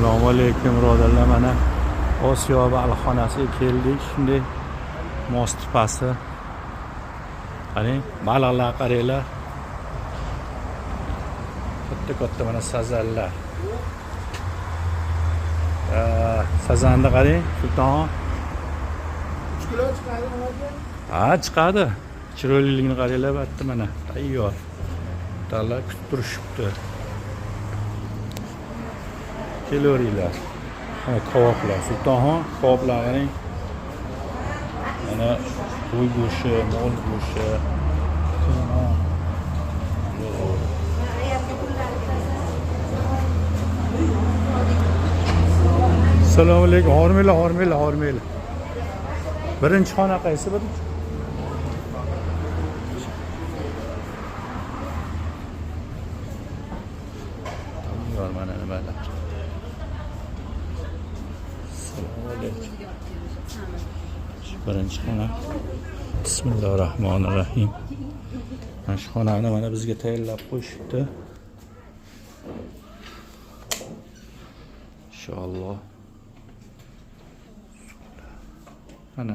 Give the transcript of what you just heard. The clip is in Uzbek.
Assalomu alaykum birodarlar, mana Osiyo baliqxonasiga keldik. Shunday mos tepasi. Qarang, baliqlar qaranglar. Katta mana sazanlar. Sazanni qarang, Sulton. 3 kilo chiqadimi hozir? Ha, chiqadi. Chiroyliligini qaranglar, bitta mana tayyor. Talla kutib turishibdi. Kelaveringlar. Mana qovoklar, Sultonxon, qovoklar qarang. Mana qo'y go'shti, mol go'shti. Assalomu alaykum. Hormanglar. Birinchi xona qaysi birinchi? Tayyor mana nimalar. Assalomu alaykum. Birinchi xona. Bismillahirrohmanirrohim. Mana shu xonani mana bizga tayyorlab qo'yishibdi. Inshaalloh. Mana.